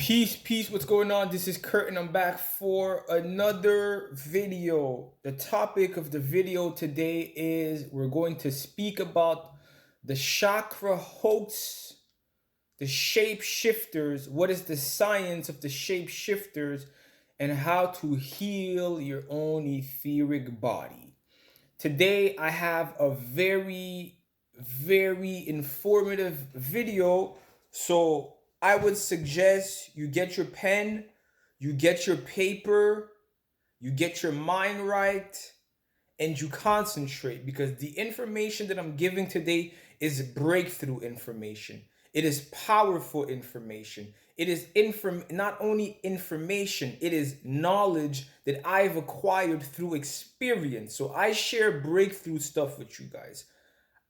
Peace, what's going on? This is Kurt and I'm back for another video. The topic of the video today is we're going to speak about the chakra hoax, the shape shifters, what is the science of the shape shifters, and how to heal your own etheric body. Today I have a very informative video, so I would suggest you get your pen, you get your paper, you get your mind right, and you concentrate, because the information that I'm giving today is breakthrough information. It is powerful information. It is not only information, it is knowledge that I've acquired through experience. So I share breakthrough stuff with you guys.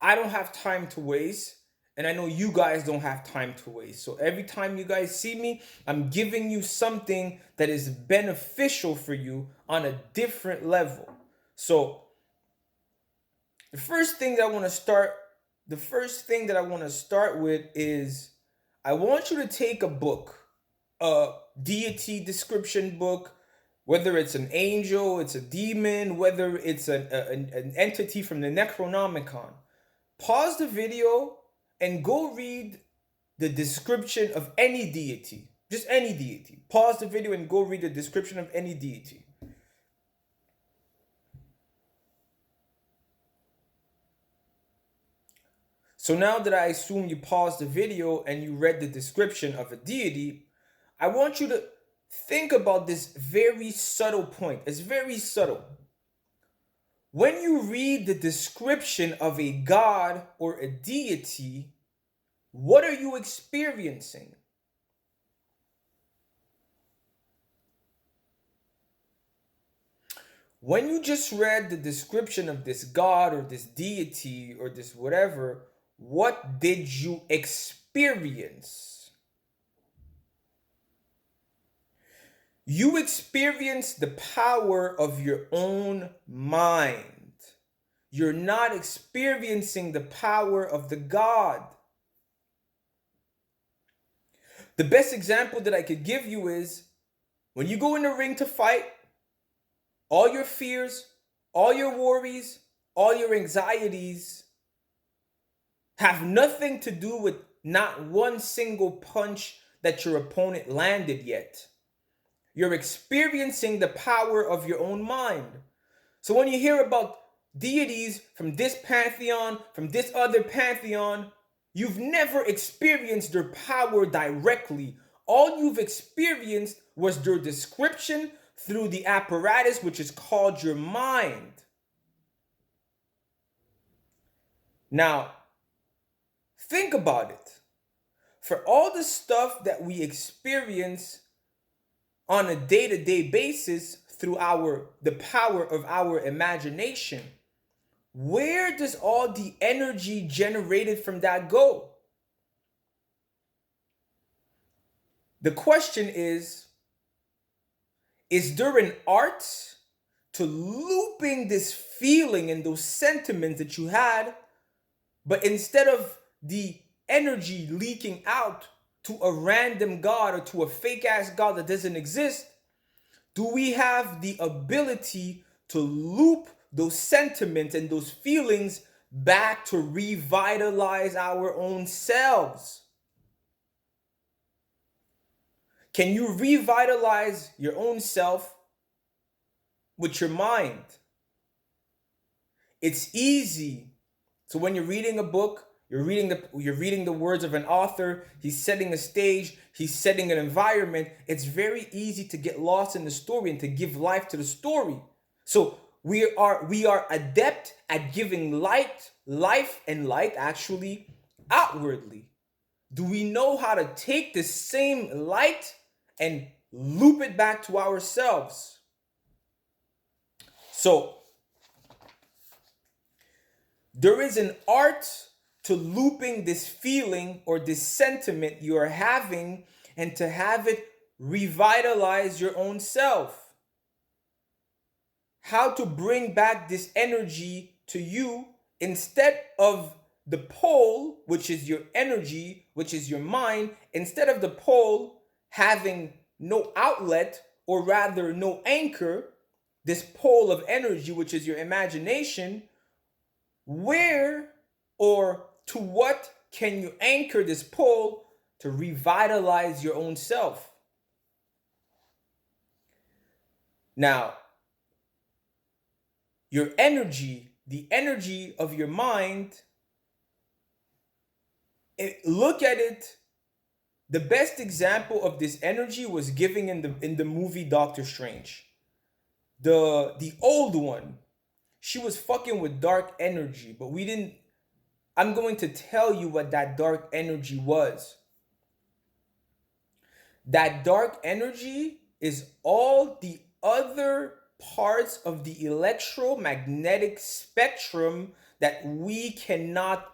I don't have time to waste, and I know you guys don't have time to waste. So every time you guys see me, I'm giving you something that is beneficial for you on a different level. So the first thing that I want to start with is I want you to take a book, a deity description book, whether it's an angel, it's a demon, whether it's an entity from the Necronomicon. Pause the video and go read the description of any deity. Just any deity. Pause the video and go read the description of any deity. So now that I assume you paused the video and you read the description of a deity, I want you to think about this very subtle point. It's very subtle. When you read the description of a god or a deity, what are you experiencing? When you just read the description of this god or this deity or this whatever, what did you experience? You experience the power of your own mind. You're not experiencing the power of the God. The best example that I could give you is when you go in the ring to fight, all your fears, all your worries, all your anxieties have nothing to do with not one single punch that your opponent landed yet. You're experiencing the power of your own mind. So when you hear about deities from this pantheon, from this other pantheon, you've never experienced their power directly. All you've experienced was their description through the apparatus, which is called your mind. Now, think about it. For all the stuff that we experience on a day-to-day basis through the power of our imagination, where does all the energy generated from that go? The question is there an art to looping this feeling and those sentiments that you had, but instead of the energy leaking out to a random god or to a fake ass god that doesn't exist, do we have the ability to loop those sentiments and those feelings back to revitalize our own selves? Can you revitalize your own self with your mind? It's easy. So when you're reading a book, you're reading the words of an author, he's setting a stage, he's setting an environment. It's very easy to get lost in the story and to give life to the story. So we are adept at giving life and light actually outwardly. Do we know how to take the same light and loop it back to ourselves? So there is an art to looping this feeling or this sentiment you are having and to have it revitalize your own self. How to bring back this energy to you instead of the pole, which is your energy, which is your mind. Instead of the pole having no outlet, or rather no anchor, this pole of energy, which is your imagination, where or to what can you anchor this pole to revitalize your own self? Now, your energy, the energy of your mind, look at it. The best example of this energy was given in the movie Doctor Strange. The old one, she was fucking with dark energy, but we didn't. I'm going to tell you what that dark energy was. That dark energy is all the other parts of the electromagnetic spectrum that we cannot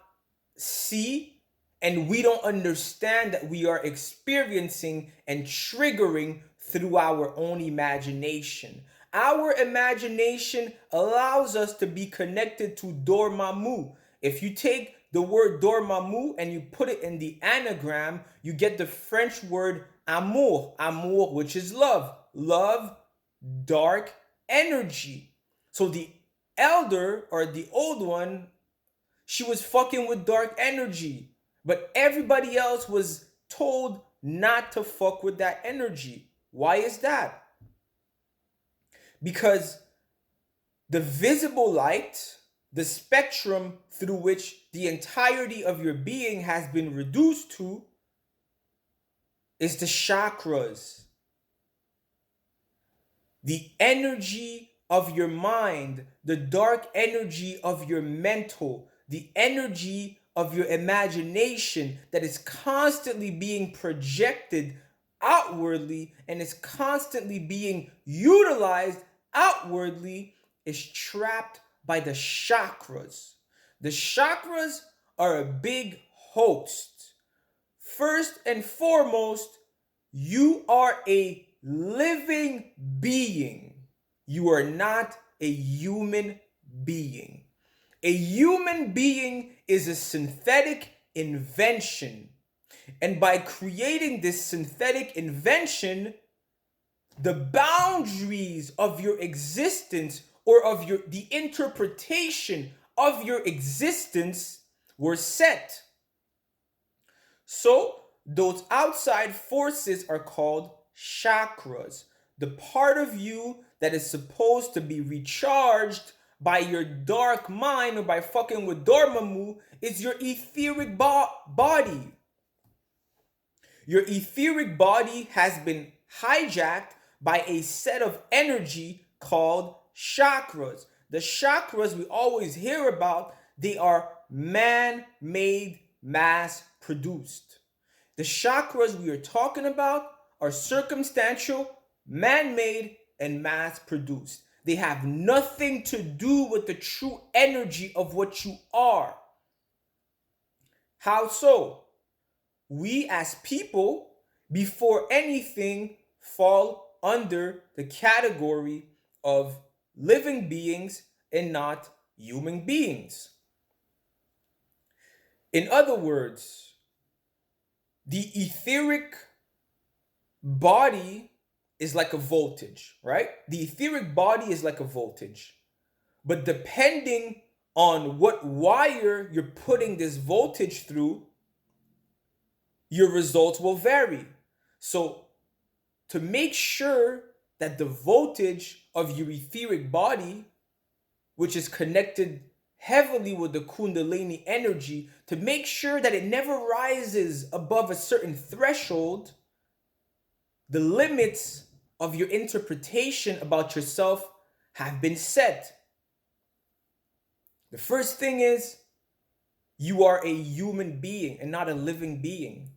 see and we don't understand, that we are experiencing and triggering through our own imagination. Our imagination allows us to be connected to Dormammu. If you take the word Dormammu and you put it in the anagram, you get the French word amour, amour, which is love, love, dark energy. So the elder, or the old one, she was fucking with dark energy, but everybody else was told not to fuck with that energy. Why is that? Because the visible light, the spectrum through which the entirety of your being has been reduced to, is the chakras. The energy of your mind, the dark energy of your mental, the energy of your imagination that is constantly being projected outwardly and is constantly being utilized outwardly, is trapped by the chakras. The chakras are a big host. First and foremost, you are a living being. You are not a human being. A human being is a synthetic invention. And by creating this synthetic invention, the boundaries of your existence, or of the interpretation of your existence, were set. So those outside forces are called chakras. The part of you that is supposed to be recharged by your dark mind, or by fucking with Dormammu, is your etheric body. Your etheric body has been hijacked by a set of energy called chakras. The chakras we always hear about, they are man-made, mass-produced. The chakras we are talking about are circumstantial, man-made, and mass-produced. They have nothing to do with the true energy of what you are. How so? We as people, before anything, fall under the category of living beings and not human beings. In other words, the etheric body is like a voltage, right? The etheric body is like a voltage. But depending on what wire you're putting this voltage through, your results will vary. So to make sure that the voltage of your etheric body, which is connected heavily with the Kundalini energy, to make sure that it never rises above a certain threshold, the limits of your interpretation about yourself have been set. The first thing is, you are a human being and not a living being.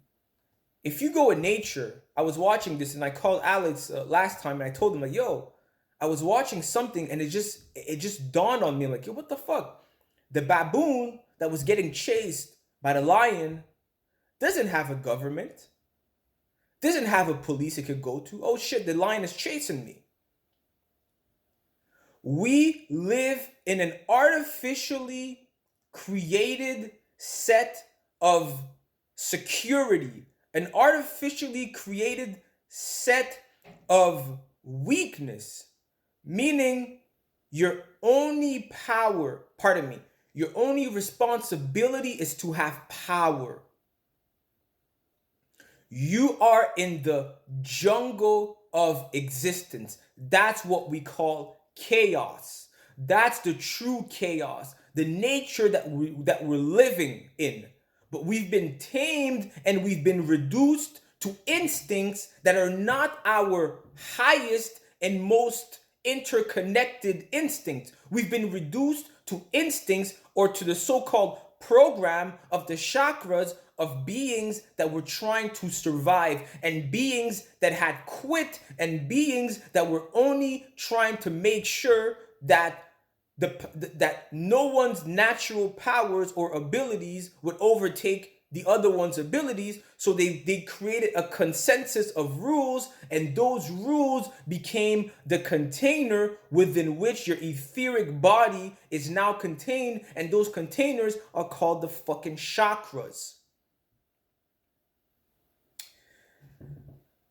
If you go in nature, I was watching this and I called Alex last time and I told him, like, yo, I was watching something and it just dawned on me, like, yo, what the fuck? The baboon that was getting chased by the lion doesn't have a government, doesn't have a police it could go to. Oh shit, the lion is chasing me. We live in an artificially created set of security, an artificially created set of weakness, meaning your only power, pardon me, your only responsibility is to have power. You are in the jungle of existence. That's what we call chaos. That's the true chaos, the nature that we're living in. But we've been tamed and we've been reduced to instincts that are not our highest and most interconnected instincts. We've been reduced to instincts, or to the so-called program of the chakras, of beings that were trying to survive, and beings that had quit, and beings that were only trying to make sure that that no one's natural powers or abilities would overtake the other one's abilities. So they created a consensus of rules, and those rules became the container within which your etheric body is now contained, and those containers are called the fucking chakras.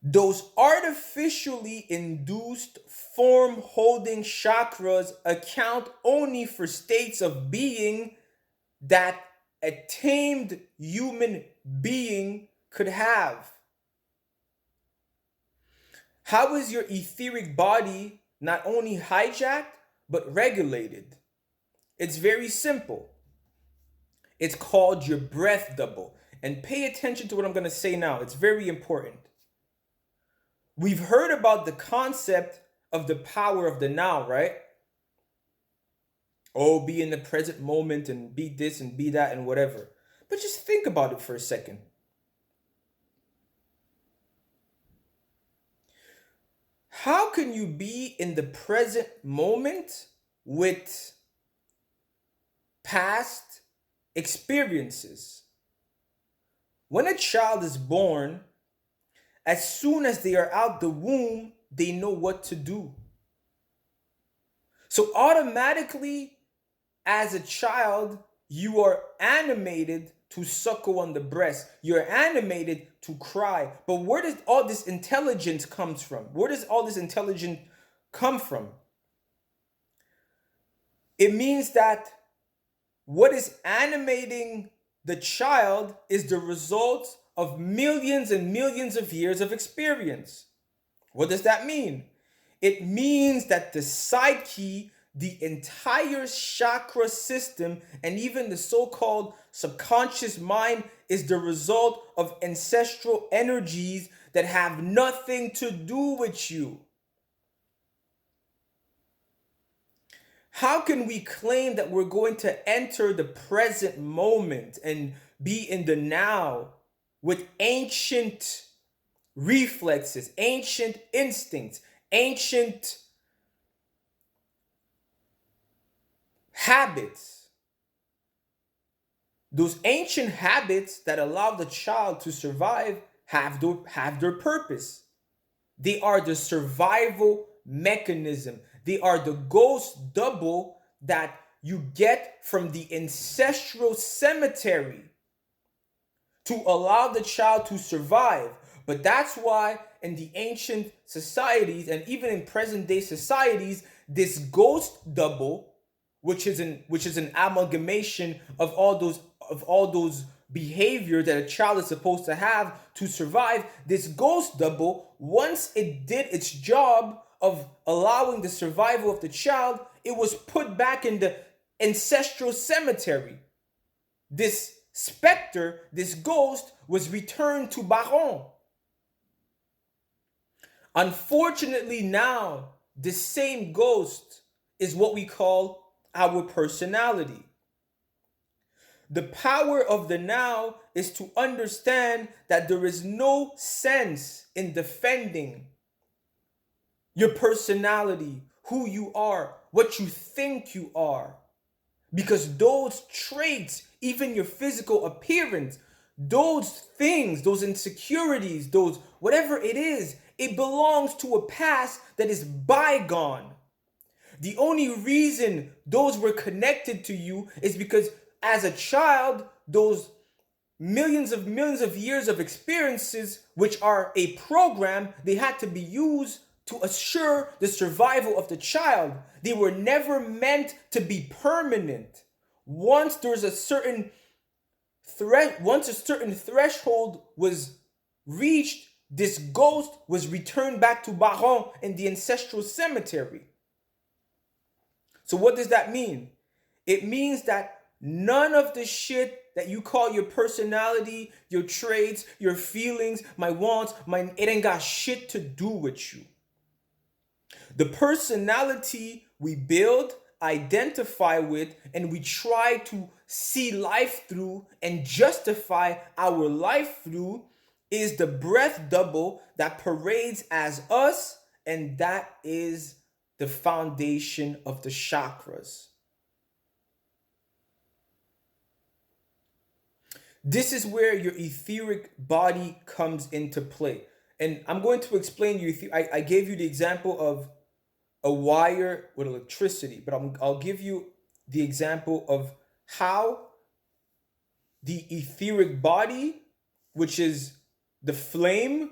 Those artificially induced form holding chakras account only for states of being that a tamed human being could have. How is your etheric body not only hijacked, but regulated? It's very simple. It's called your breath double. And pay attention to what I'm going to say now. It's very important. We've heard about the concept of the power of the now, right? Oh, be in the present moment and be this and be that and whatever. But just think about it for a second. How can you be in the present moment with past experiences? When a child is born, as soon as they are out the womb, they know what to do. So automatically, as a child, you are animated to suckle on the breast. You're animated to cry. But where does all this intelligence comes from? Where does all this intelligence come from? It means that what is animating the child is the result of millions and millions of years of experience. What does that mean? It means that the psyche, the entire chakra system, and even the so-called subconscious mind is the result of ancestral energies that have nothing to do with you. How can we claim that we're going to enter the present moment and be in the now with ancient reflexes, ancient instincts, ancient habits? Those ancient habits that allow the child to survive have their purpose. They are the survival mechanism. They are the ghost double that you get from the ancestral cemetery to allow the child to survive. But that's why in the ancient societies and even in present day societies, this ghost double, which is an amalgamation of all those behavior that a child is supposed to have to survive, this ghost double, once it did its job of allowing the survival of the child, it was put back in the ancestral cemetery. This specter, this ghost, was returned to Baron. Unfortunately, now, the same ghost is what we call our personality. The power of the now is to understand that there is no sense in defending your personality, who you are, what you think you are. Because those traits, even your physical appearance, those things, those insecurities, those whatever it is, it belongs to a past that is bygone. The only reason those were connected to you is because as a child, those millions of years of experiences, which are a program, they had to be used to assure the survival of the child. They were never meant to be permanent. Once there's a certain once a certain threshold was reached, this ghost was returned back to Baron in the ancestral cemetery. So what does that mean? It means that none of the shit that you call your personality, your traits, your feelings, my wants, it ain't got shit to do with you. The personality we build, identify with, and we try to see life through and justify our life through is the breath double that parades as us, and that is the foundation of the chakras. This is where your etheric body comes into play. And I'm going to explain you. I gave you the example of a wire with electricity, but I'll give you the example of how the etheric body, which is the flame,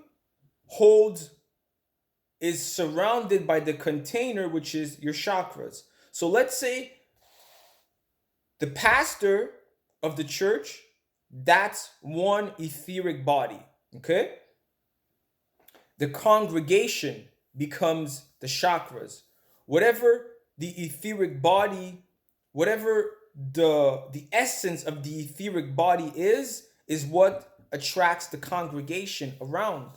is surrounded by the container, which is your chakras. So let's say the pastor of the church, that's one etheric body, okay? The congregation becomes the chakras. Whatever the etheric body, whatever the essence of the etheric body is what attracts the congregation around.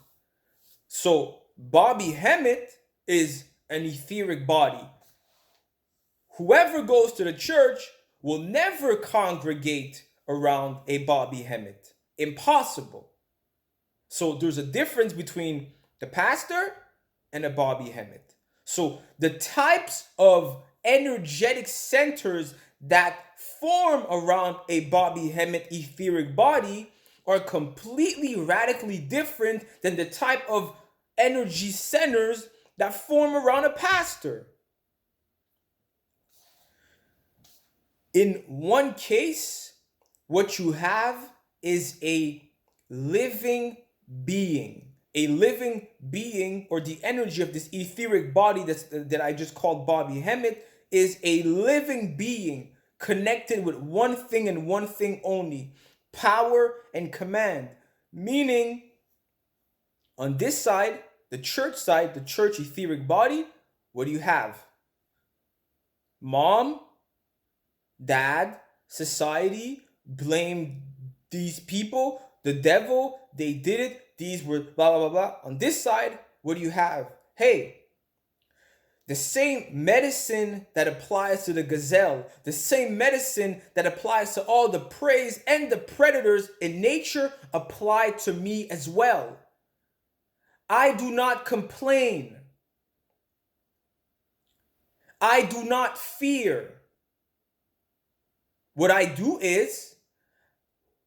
So Bobby Hemmett is an etheric body. Whoever goes to the church will never congregate around a Bobby Hemmett. Impossible. So there's a difference between the pastor and a Bobby Hemmett. So the types of energetic centers that form around a Bobby Hemmett etheric body are completely radically different than the type of energy centers that form around a pastor. In one case, what you have is a living being. A living being, or the energy of this etheric body that I just called Bobby Hemmett, is a living being connected with one thing and one thing only: power and command. Meaning, on this side, the church etheric body, what do you have? Mom, dad, society, blame these people, the devil, they did it, these were blah, blah, blah, blah. On this side, what do you have? Hey, the same medicine that applies to the gazelle, the same medicine that applies to all the preys and the predators in nature apply to me as well. I do not complain. I do not fear. What I do is,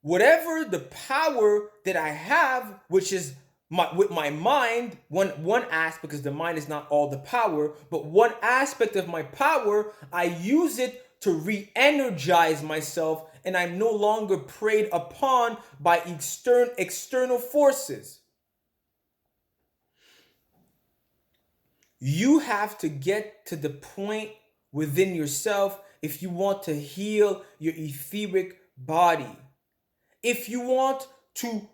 whatever the power that I have, which is with my mind, one aspect, because the mind is not all the power, but one aspect of my power, I use it to re-energize myself, and I'm no longer preyed upon by external forces. You have to get to the point within yourself if you want to heal your etheric body. If you want to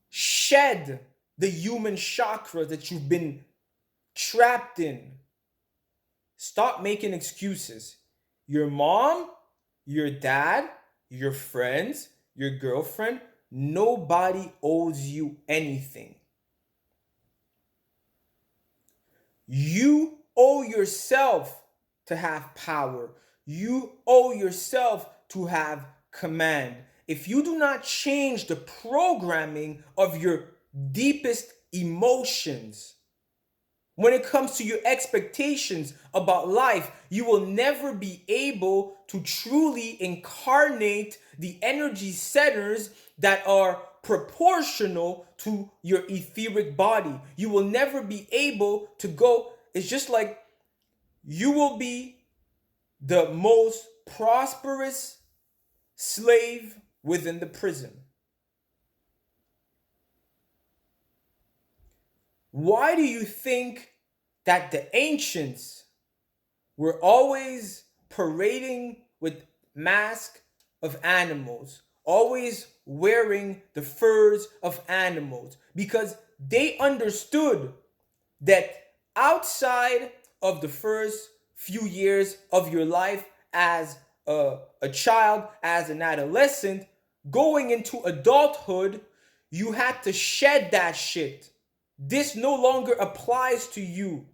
shed the human chakra that you've been trapped in, stop making excuses. Your mom, your dad, your friends, your girlfriend, nobody owes you anything. You owe yourself to have power. You owe yourself to have command. If you do not change the programming of your deepest emotions, when it comes to your expectations about life, you will never be able to truly incarnate the energy centers that are proportional to your etheric body. You will never be able to go. It's just like you will be the most prosperous slave within the prison. Why do you think that the ancients were always parading with masks of animals, always wearing the furs of animals? Because they understood that outside of the first few years of your life as a child, as an adolescent, going into adulthood, you had to shed that shit. This no longer applies to you.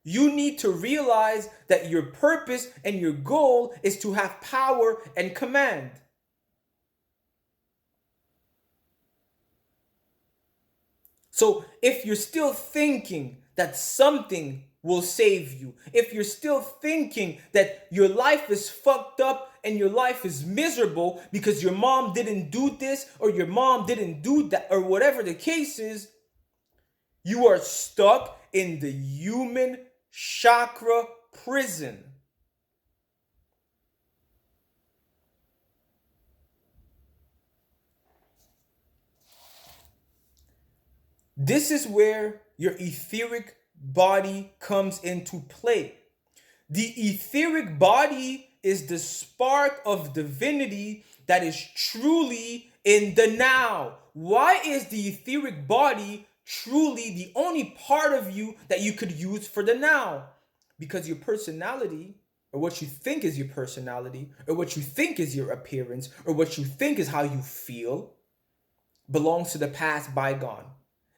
You need to realize that your purpose and your goal is to have power and command. So if you're still thinking that something will save you, if you're still thinking that your life is fucked up and your life is miserable because your mom didn't do this or your mom didn't do that or whatever the case is, you are stuck in the human chakra prison. This is where your etheric body comes into play. The etheric body is the spark of divinity that is truly in the now. Why is the etheric body truly the only part of you that you could use for the now? Because your personality, or what you think is your personality, or what you think is your appearance, or what you think is how you feel, belongs to the past bygone.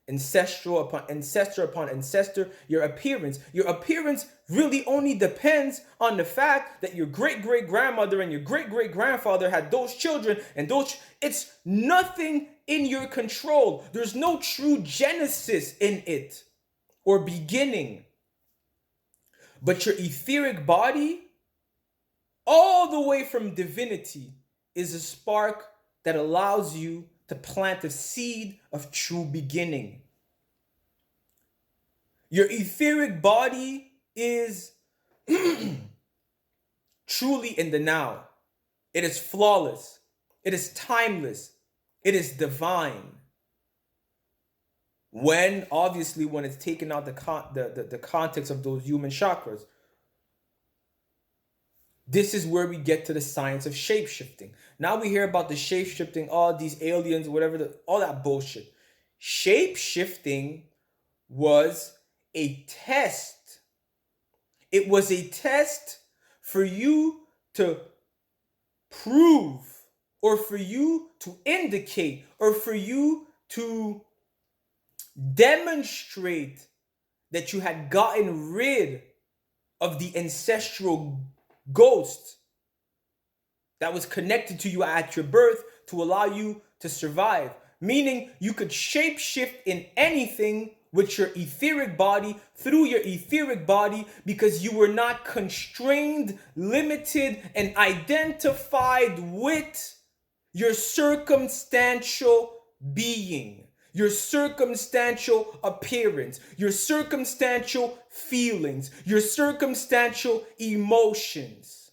Ancestral upon ancestor, your appearance really only depends on the fact that your great-great-grandmother and your great-great-grandfather had those children, and it's nothing in your control. There's no true genesis in it or beginning. But your etheric body, all the way from divinity, is a spark that allows you to plant a seed of true beginning. Your etheric body is truly in the now. It is flawless. It is timeless. It is divine. When it's taken out the context of those human chakras. This is where we get to the science of shape-shifting. Now we hear about the shape-shifting, all these aliens, all that bullshit. Shape-shifting was a test. It was a test for you to prove, or for you to indicate, or for you to demonstrate that you had gotten rid of the ancestral ghost that was connected to you at your birth to allow you to survive. Meaning you could shapeshift in anything with your etheric body, through your etheric body, because you were not constrained, limited, and identified with your circumstantial being, your circumstantial appearance, your circumstantial feelings, your circumstantial emotions.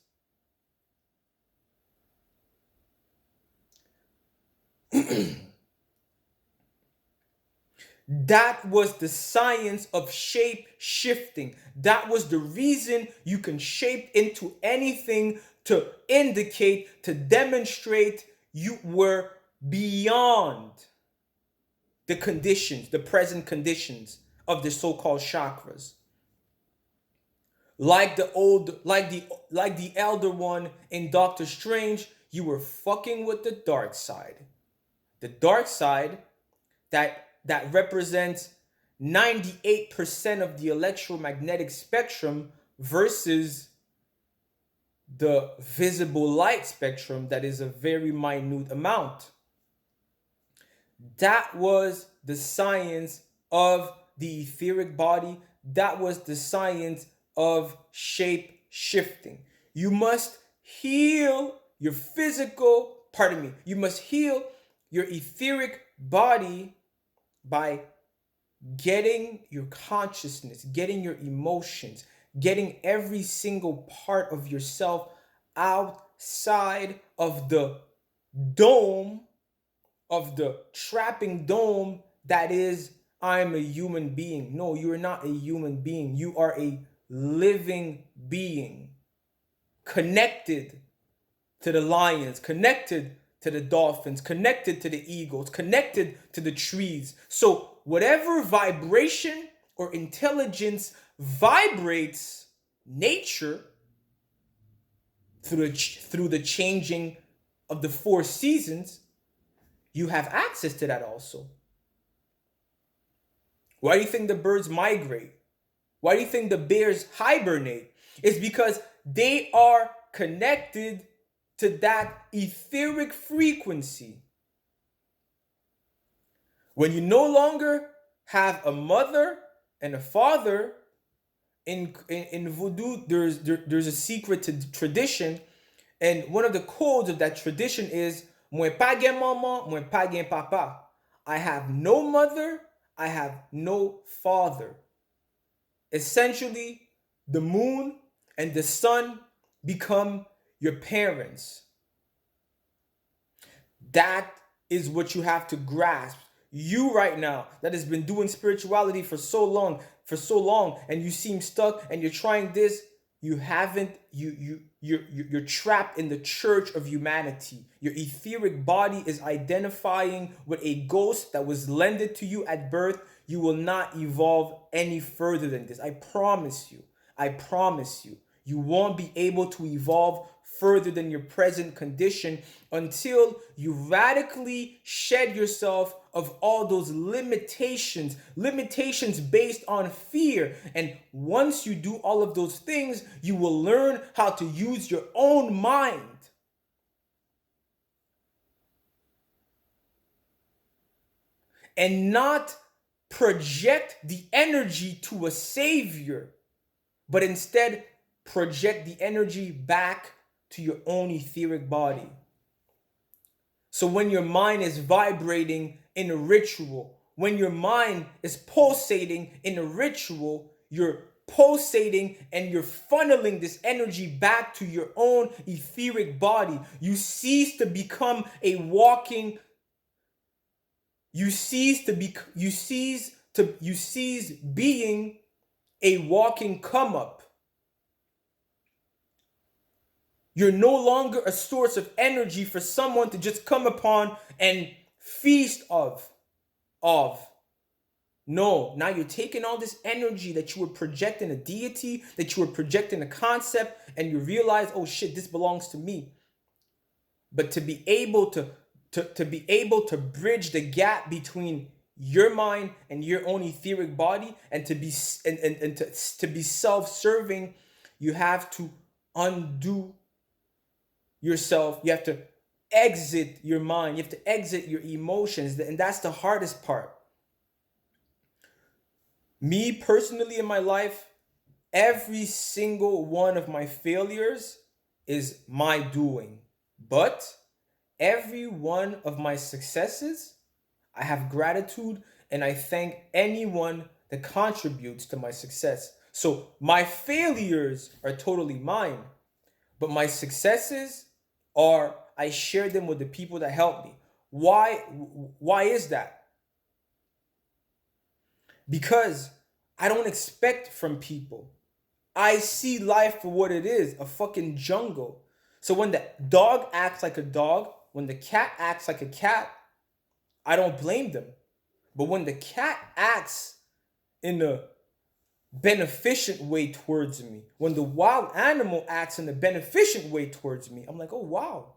That was the science of shape shifting. That was the reason you can shape into anything, to indicate, to demonstrate you were beyond the conditions, the present conditions of the so-called chakras. Like the elder one in Doctor Strange, you were fucking with the dark side. The dark side that represents 98% of the electromagnetic spectrum versus the visible light spectrum that is a very minute amount. That was the science of the etheric body. That was the science of shape shifting. You must heal your you must heal your etheric body by getting your consciousness, getting your emotions, getting every single part of yourself outside of the dome, of the trapping dome that is I'm a human being. No, you are not a human being. You are a living being, connected to the lions, connected to the dolphins, connected to the eagles, connected to the trees. So whatever vibration or intelligence vibrates nature through the changing of the four seasons, you have access to that also. Why do you think the birds migrate? Why do you think the bears hibernate? It's because they are connected to that etheric frequency. When you no longer have a mother and a father, in voodoo, there's a secret to tradition, and one of the codes of that tradition is "Mwen pa gen maman, mwen pa gen papa." I have no mother, I have no father. Essentially, the moon and the sun become your parents. That is what you have to grasp. You right now that has been doing spirituality for so long, and you seem stuck and you're trying this, you haven't you're trapped in the church of humanity. Your etheric body is identifying with a ghost that was lended to you at birth. You will not evolve any further than this. I promise you. I promise you. You won't be able to evolve further than your present condition until you radically shed yourself of all those limitations based on fear. And once you do all of those things, you will learn how to use your own mind. And not project the energy to a savior, but instead project the energy back to your own etheric body. So when your mind is vibrating in a ritual, when your mind is pulsating in a ritual, you're pulsating and you're funneling this energy back to your own etheric body. You cease to become a walking, you cease being a walking come up. You're no longer a source of energy for someone to just come upon and feast of. No, now you're taking all this energy that you were projecting a deity, that you were projecting a concept, and you realize, oh shit, this belongs to me. But to be able to bridge the gap between your mind and your own etheric body, and to be self-serving, you have to undo yourself. You have to exit your mind. You have to exit your emotions, and that's the hardest part. Me personally in my life, every single one of my failures is my doing, but every one of my successes, I have gratitude, and I thank anyone that contributes to my success. So my failures are totally mine, but my successes are, I share them with the people that help me. Why is that? Because I don't expect from people. I see life for what it is, a fucking jungle. So when the dog acts like a dog, when the cat acts like a cat, I don't blame them. But when the cat acts in a beneficent way towards me, when the wild animal acts in a beneficent way towards me, I'm like, oh wow,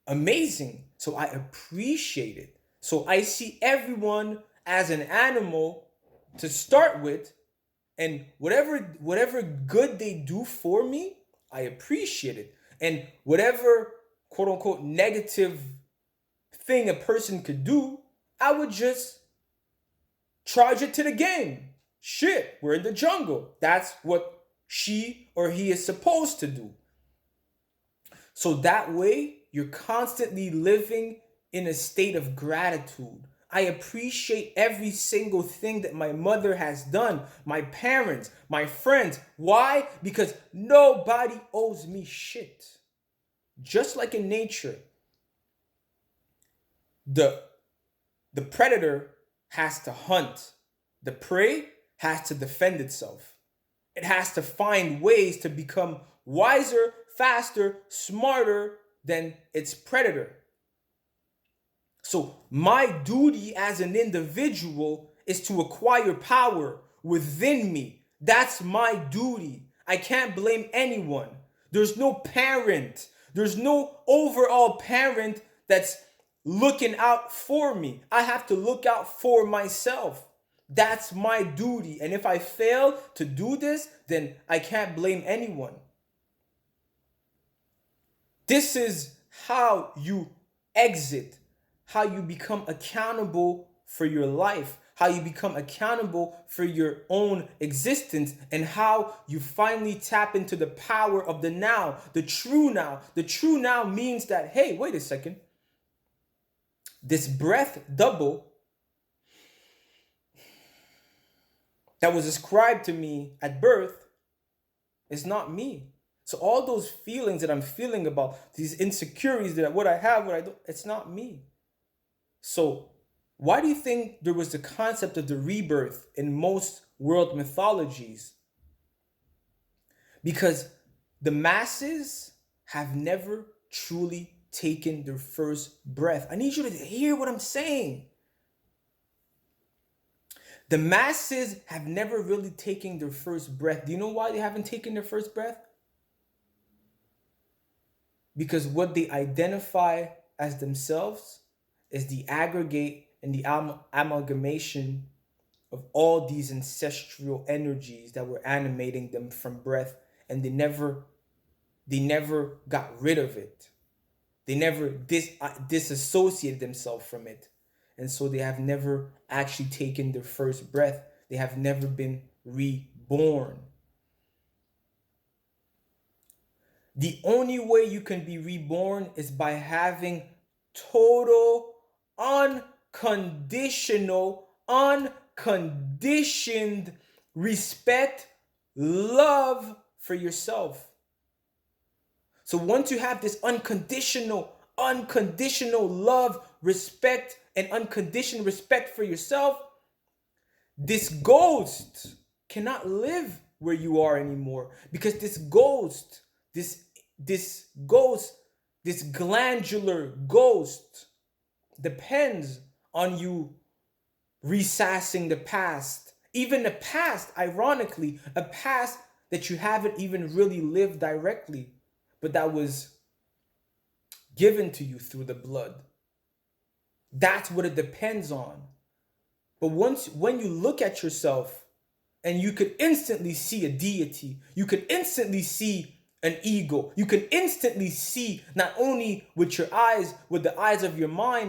amazing. So I appreciate it. So I see everyone as an animal to start with, and whatever good they do for me, I appreciate it. And whatever quote unquote negative thing a person could do, I would just charge it to the game. Shit, we're in the jungle. That's what she or he is supposed to do. So that way, you're constantly living in a state of gratitude. I appreciate every single thing that my mother has done, my parents, my friends. Why? Because nobody owes me shit. Just like in nature, the predator has to hunt. The prey has to defend itself. It has to find ways to become wiser, faster, smarter than its predator. So my duty as an individual is to acquire power within me. That's my duty. I can't blame anyone. There's no parent. There's no overall parent that's looking out for me. I have to look out for myself. That's my duty. And if I fail to do this, then I can't blame anyone. This is how you exit, how you become accountable for your life, how you become accountable for your own existence, and how you finally tap into the power of the now, the true now. The true now means that, hey, wait a second. This breath double that was ascribed to me at birth is not me. So all those feelings that I'm feeling about, these insecurities, that what I have, what I don't, it's not me. So why do you think there was the concept of the rebirth in most world mythologies? Because the masses have never truly taken their first breath. I need you to hear what I'm saying. The masses have never really taken their first breath. Do you know why they haven't taken their first breath? Because what they identify as themselves is the aggregate and the amalgamation of all these ancestral energies that were animating them from breath, and they never got rid of it. They never disassociated themselves from it. And so they have never actually taken their first breath. They have never been reborn. The only way you can be reborn is by having total, unconditioned respect, love for yourself. So once you have this unconditional love, respect, and unconditioned respect for yourself, this ghost cannot live where you are anymore, because this glandular ghost depends on you resassing the past. Even the past, ironically, a past that you haven't even really lived directly, but that was given to you through the blood. That's what it depends on. But when you look at yourself and you could instantly see a deity, you could instantly see an ego, you can instantly see, not only with your eyes, with the eyes of your mind,